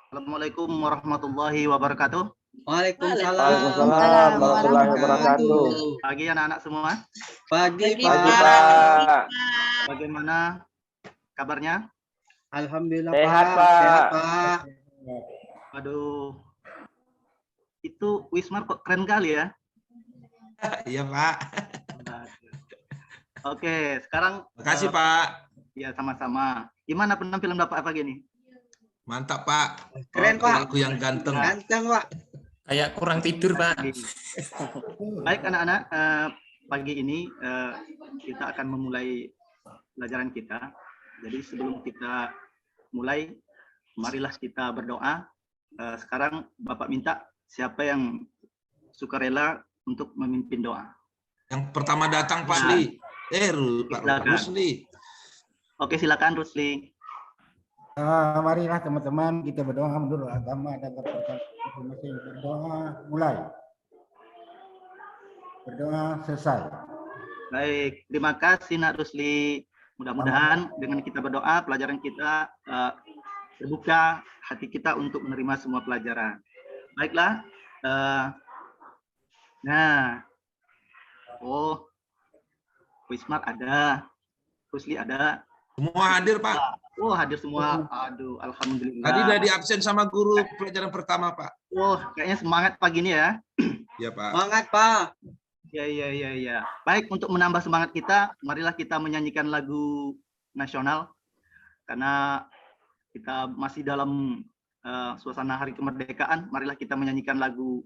Assalamualaikum warahmatullahi wabarakatuh. Waalaikumsalam Waalaikumsalam warahmatullahi wabarakatuh. Pagi anak-anak semua. Pagi, Pagi, Pak. Pak. Bagaimana kabarnya? Alhamdulillah, Sehat, Pak. Pak. Sehat, Pak. Aduh, itu Wismar kok keren kali ya. Iya, Pak. Oke, sekarang. Makasih, Pak. Ya, sama-sama. Gimana penampilan Bapak pagi ini? Mantap, Pak. Keren, Pak. Aku yang ganteng. Ganteng, Pak. Kayak kurang tidur, Pak. Baik anak-anak, pagi ini kita akan memulai pelajaran kita. Jadi sebelum kita mulai, marilah kita berdoa. Sekarang Bapak minta siapa yang sukarela untuk memimpin doa. Yang pertama datang, Pak Li. Pak Rusli. Oke, silakan Rusli. Marilah teman-teman kita berdoa menurut agama dan masing-masing. Berdoa mulai. Berdoa selesai. Baik, terima kasih Nak Rusli. Mudah-mudahan dengan kita berdoa pelajaran kita terbuka hati kita untuk menerima semua pelajaran. Baiklah. Wismar ada, Rusli ada. Semua hadir, Pak. Oh, hadir semua. Aduh, alhamdulillah. Tadi udah diabsen sama guru pelajaran pertama, Pak. Oh, kayaknya semangat pagi ini ya. Iya, Pak. Semangat, Pak. Ya. Baik, untuk menambah semangat kita, marilah kita menyanyikan lagu nasional. Karena kita masih dalam suasana hari kemerdekaan, marilah kita menyanyikan lagu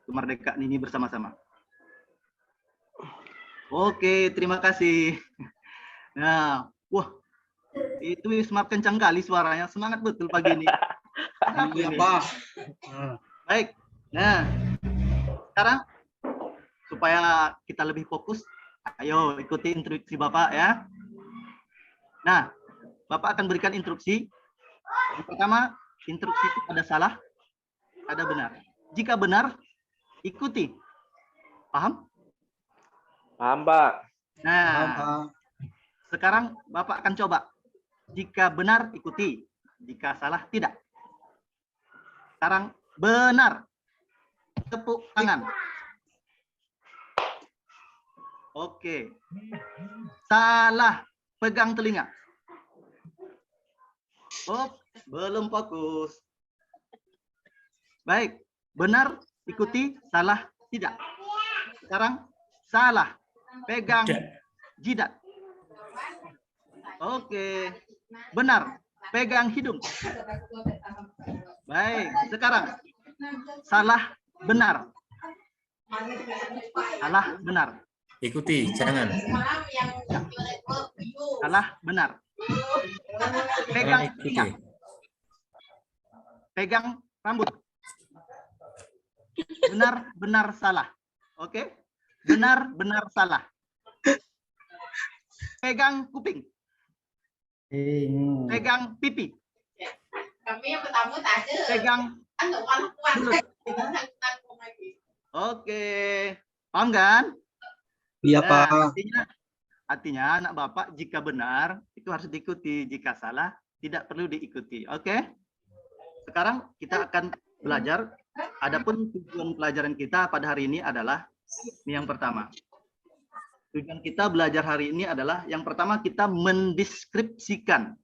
kemerdekaan ini bersama-sama. Oke, terima kasih. Nah, wah, itu Wismar kencang kali suaranya, semangat betul pagi ini. Iya, Pak. Baik, nah sekarang supaya kita lebih fokus, ayo ikuti instruksi Bapak ya. Nah, Bapak akan berikan instruksi. Yang pertama, instruksi itu ada salah, ada benar. Jika benar, ikuti. Paham? Paham, Pak. Nah, sekarang Bapak akan coba. Jika benar, ikuti. Jika salah, tidak. Sekarang benar. Tepuk tangan. Oke. Salah. Pegang telinga. Oh, belum fokus. Baik. Benar, ikuti. Salah, tidak. Sekarang salah. Pegang jidat. Oke. Benar. Pegang hidung. Baik. Sekarang salah, benar. Salah, benar. Ikuti, jangan. Salah, benar. Pegang telinga. Pegang rambut. Benar, benar, salah. Oke? Benar, benar, salah. Pegang kuping. Pegang pipi. Kami yang pertama tak ada. Pegang mulut. Oke. Paham kan? Iya, Nah, Pak. artinya anak Bapak jika benar itu harus diikuti, jika salah tidak perlu diikuti. Oke? Sekarang kita akan belajar. Adapun tujuan pelajaran kita pada hari ini adalah ini yang pertama. Tujuan kita belajar hari ini adalah yang pertama kita mendeskripsikan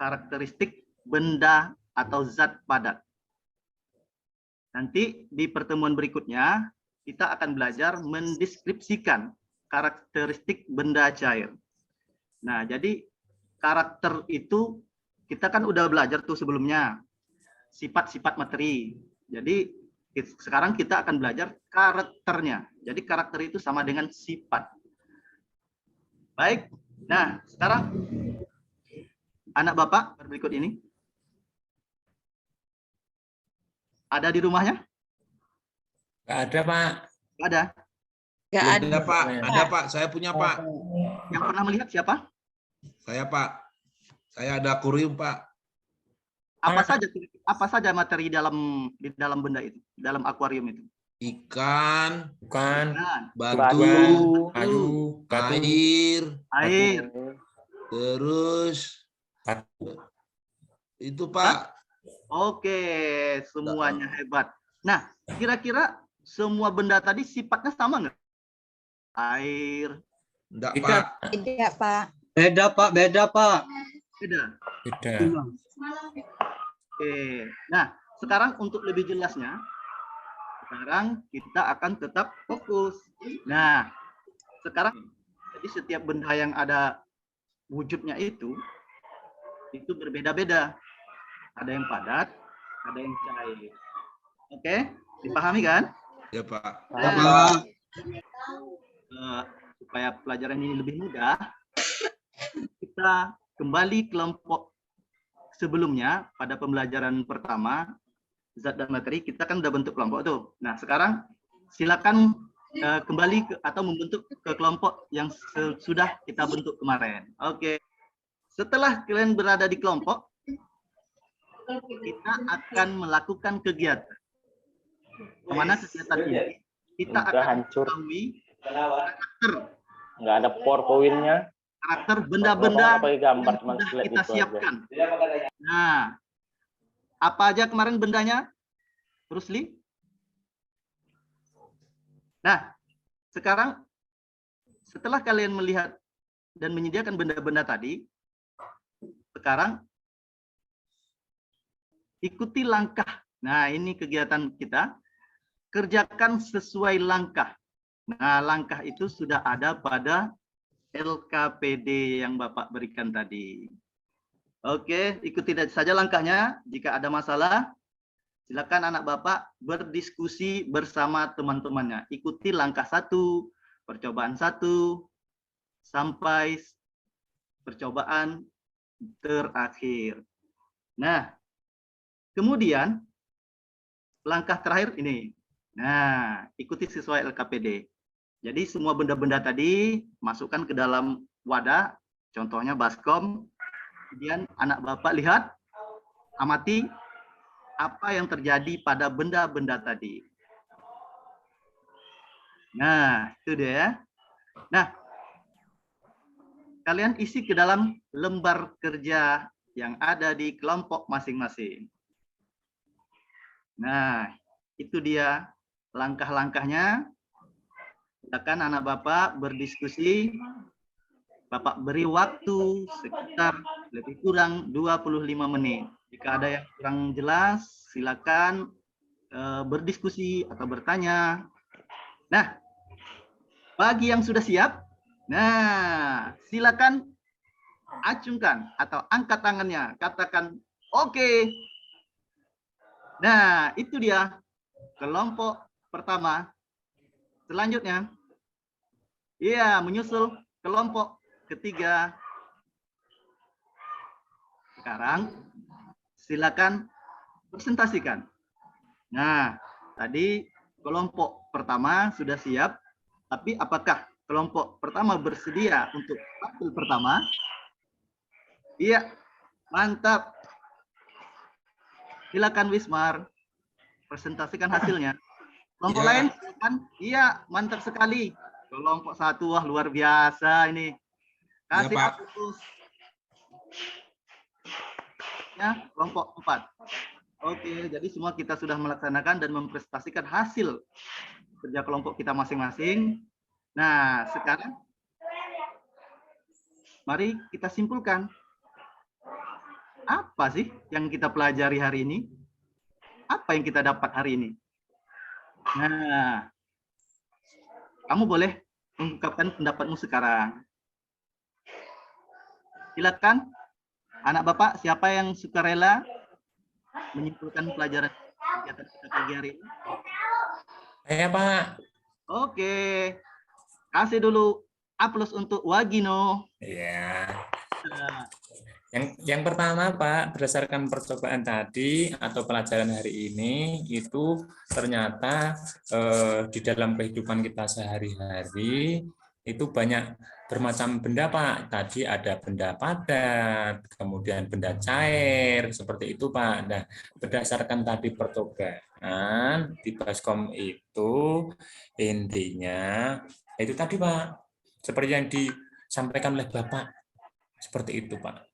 karakteristik benda atau zat padat. Nanti di pertemuan berikutnya kita akan belajar mendeskripsikan karakteristik benda cair. Nah, jadi karakter itu kita kan udah belajar tuh sebelumnya. Sifat-sifat materi. Jadi sekarang kita akan belajar karakternya. Jadi karakter itu sama dengan sifat. Baik. Nah, sekarang anak Bapak berikut ini. Ada di rumahnya? Nggak ada, Pak. Nggak ada. Nggak ada. Ada, Pak. Ada, Pak. Saya punya, Pak. Yang pernah melihat siapa? Saya, Pak. Saya ada akuarium, Pak. Apa saja materi di dalam benda itu, dalam akuarium itu? Ikan, Bukan. Nah, batu, Kayu, batu, air. terus batu. itu, Pak. Oke, semuanya hebat. Nah, kira-kira semua benda tadi sifatnya sama nggak? Air, Enggak, Tidak. Pak. Tidak, Pak. Beda, Pak. Beda, Pak. beda. Beda. Oke. Nah, sekarang untuk lebih jelasnya, sekarang kita akan tetap fokus. Nah, sekarang jadi setiap benda yang ada wujudnya itu berbeda-beda. Ada yang padat, ada yang cair. Oke, dipahami kan? Ya, Pak. Nah, supaya pelajaran ini lebih mudah, kita kembali kelompok sebelumnya pada pembelajaran pertama zat dan materi, kita kan udah bentuk kelompok tuh. Nah, sekarang silakan kembali atau membentuk ke kelompok yang sudah kita bentuk kemarin. Oke. Setelah kalian berada di kelompok, kita akan melakukan kegiatan. Kemana kegiatan ini? Kita Udah akan hancur. mengetahui karakter Nggak ada PowerPoint-nya. benda-benda Pakai gambar yang cuma sudah slide kita itu aja. siapkan. Nah, apa aja kemarin bendanya, Rusli? Nah, sekarang setelah kalian melihat dan menyediakan benda-benda tadi, sekarang ikuti langkah. Nah, ini kegiatan kita. Kerjakan sesuai langkah. Nah, langkah itu sudah ada pada LKPD yang Bapak berikan tadi. Oke, ikuti saja langkahnya. Jika ada masalah, silakan anak Bapak berdiskusi bersama teman-temannya. Ikuti langkah 1, percobaan 1, sampai percobaan terakhir. Nah, kemudian langkah terakhir ini. Nah, ikuti sesuai LKPD. Jadi semua benda-benda tadi masukkan ke dalam wadah, contohnya baskom. Kemudian anak Bapak lihat, amati apa yang terjadi pada benda-benda tadi. Nah, itu dia ya. Nah, kalian isi ke dalam lembar kerja yang ada di kelompok masing-masing. Nah, itu dia langkah-langkahnya. Silakan anak Bapak berdiskusi. Bapak beri waktu sekitar lebih kurang 25 menit. Jika ada yang kurang jelas, silakan berdiskusi atau bertanya. Nah, bagi yang sudah siap, nah silakan acungkan atau angkat tangannya, katakan oke. Nah, itu dia kelompok pertama. Selanjutnya, iya, menyusul kelompok ketiga. Sekarang silakan presentasikan. Nah, tadi kelompok pertama sudah siap, tapi apakah kelompok pertama bersedia untuk tampil pertama? Iya, mantap. Silakan Wismar, presentasikan hasilnya. Kelompok lain, silakan. Iya, mantap sekali. Kelompok 1, wah luar biasa ini. Kasih Pak. aplaus. Ya, kelompok 4. Oke, jadi semua kita sudah melaksanakan dan mempresentasikan hasil kerja kelompok kita masing-masing. Nah, sekarang mari kita simpulkan. Apa sih yang kita pelajari hari ini? Apa yang kita dapat hari ini? Nah, kamu boleh mengungkapkan pendapatmu sekarang. Silakan, anak Bapak, siapa yang sukarela menyimpulkan pelajaran kegiatan kita pagi hari ini? Saya, Pak. Oke, kasih dulu aplaus untuk Wagino. Ya. Nah, Yang pertama, Pak, berdasarkan percobaan tadi atau pelajaran hari ini, itu ternyata di dalam kehidupan kita sehari-hari itu banyak bermacam benda, Pak. Tadi ada benda padat, kemudian benda cair, seperti itu, Pak. Nah, berdasarkan tadi percobaan di Baskom itu intinya itu tadi, Pak, seperti yang disampaikan oleh Bapak, seperti itu, Pak.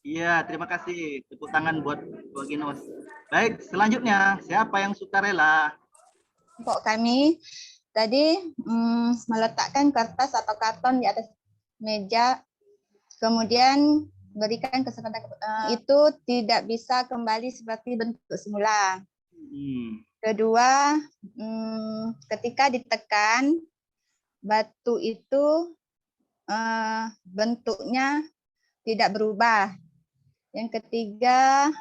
Iya, terima kasih. Tepuk tangan buat Waginos. Baik, selanjutnya siapa yang sukarela? Kelompok kami tadi meletakkan kertas atau karton di atas meja, kemudian berikan kesempatan itu tidak bisa kembali seperti bentuk semula. Kedua, ketika ditekan batu itu bentuknya tidak berubah. Yang ketiga,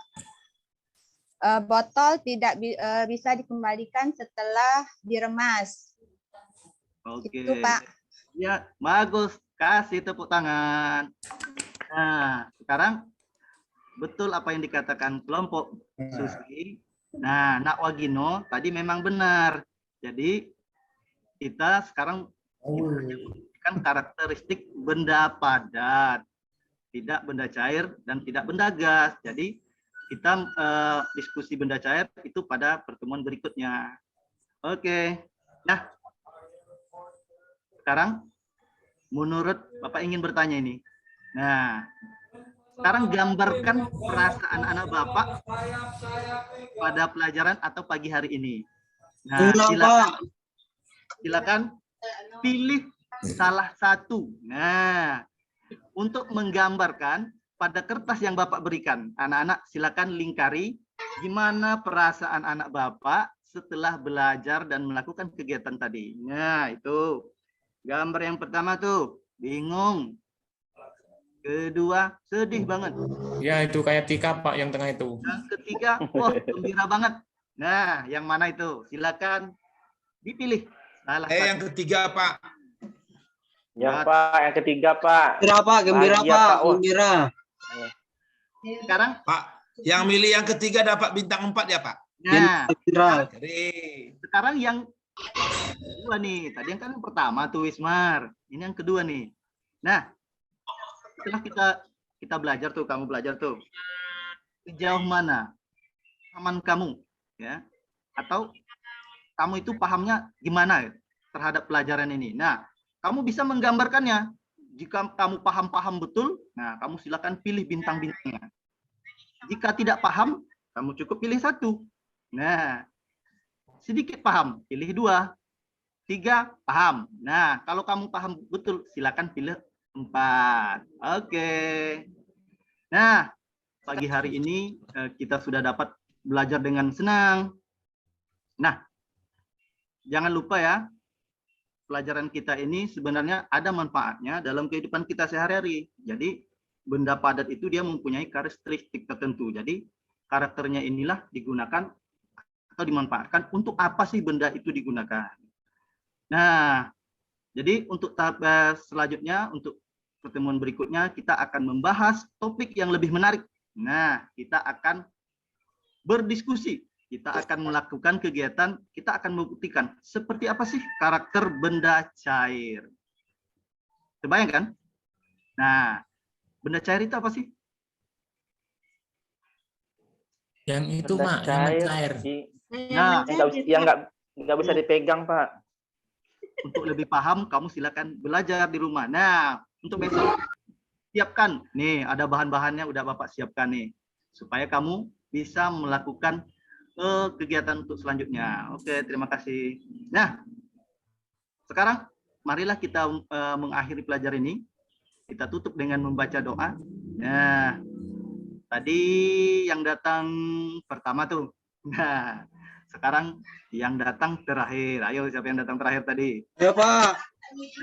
botol tidak bisa dikembalikan setelah diremas. Oke. Itu, Pak. Ya, bagus. Kasih tepuk tangan. Nah, sekarang betul apa yang dikatakan kelompok Susi. Nah, Nak Wagino tadi memang benar. Jadi kita sekarang kan karakteristik benda padat, tidak benda cair dan tidak benda gas. Jadi kita diskusi benda cair itu pada pertemuan berikutnya. Oke. Nah, sekarang menurut Bapak ingin bertanya ini. Nah, sekarang gambarkan perasaan anak Bapak pada pelajaran atau pagi hari ini. Nah, silakan pilih salah satu. Nah, untuk menggambarkan pada kertas yang Bapak berikan, anak-anak silakan lingkari gimana perasaan anak Bapak setelah belajar dan melakukan kegiatan tadi. Nah, itu gambar yang pertama tuh, bingung. Kedua, sedih banget. Ya, itu kayak Tika, Pak, yang tengah itu. Yang ketiga, wah, gembira banget. Nah, yang mana itu? Silakan dipilih. Salah Yang satu. ketiga, Pak. Ya Pak, yang ketiga Pak. Gembira Pak, gembira Bahagia, Pak, Pak. Wah. gembira. Sekarang, Pak, yang milih yang ketiga dapat bintang 4 ya, Pak? nah, Gembira. Jadi, sekarang yang kedua nih. Tadi yang kan yang pertama tuh Wismar. Ini yang kedua nih. Nah, setelah kita belajar tuh, kamu belajar tuh, sejauh mana aman kamu, ya? Atau kamu itu pahamnya gimana ya, terhadap pelajaran ini? Nah, kamu bisa menggambarkannya. Jika kamu paham betul, nah kamu silakan pilih bintang-bintangnya. Jika tidak paham, kamu cukup pilih satu. Nah, sedikit paham, pilih 2. 3, paham. Nah, kalau kamu paham betul, silakan pilih 4. Oke. Nah, pagi hari ini kita sudah dapat belajar dengan senang. Nah, jangan lupa ya, pelajaran kita ini sebenarnya ada manfaatnya dalam kehidupan kita sehari-hari. Jadi, benda padat itu dia mempunyai karakteristik tertentu. Jadi, karakternya inilah digunakan atau dimanfaatkan untuk apa sih benda itu digunakan. Nah, jadi untuk tahap selanjutnya, untuk pertemuan berikutnya, kita akan membahas topik yang lebih menarik. Nah, kita akan berdiskusi. Kita akan melakukan kegiatan, kita akan membuktikan seperti apa sih karakter benda cair. Terbayang kan? Nah, benda cair itu apa sih? Yang itu, Benda Mak, yang mencair. Nah, Yang nggak bisa dipegang Pak. untuk lebih paham, kamu silakan belajar di rumah. Nah, untuk besok, siapkan. Nih, ada bahan-bahannya udah Bapak siapkan nih. Supaya kamu bisa melakukan kegiatan untuk selanjutnya. Oke, terima kasih. Nah, sekarang marilah kita mengakhiri pelajaran ini. Kita tutup dengan membaca doa. Nah, tadi yang datang pertama tuh. Nah, sekarang yang datang terakhir. Ayo, siapa yang datang terakhir tadi? Ya Pak.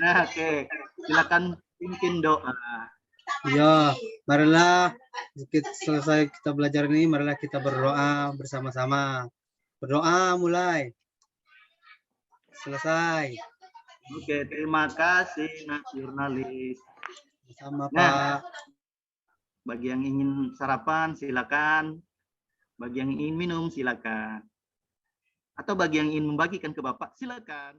Nah, oke. Silakan pimpin doa. Ya, marilah selesai kita belajar ini, marilah kita berdoa bersama-sama. Berdoa mulai. Selesai. Oke, terima kasih Nak Jurnalis. Sama Nah, Pak. bagi yang ingin sarapan silakan. Bagi yang ingin minum silakan. Atau bagi yang ingin membagikan ke Bapak silakan.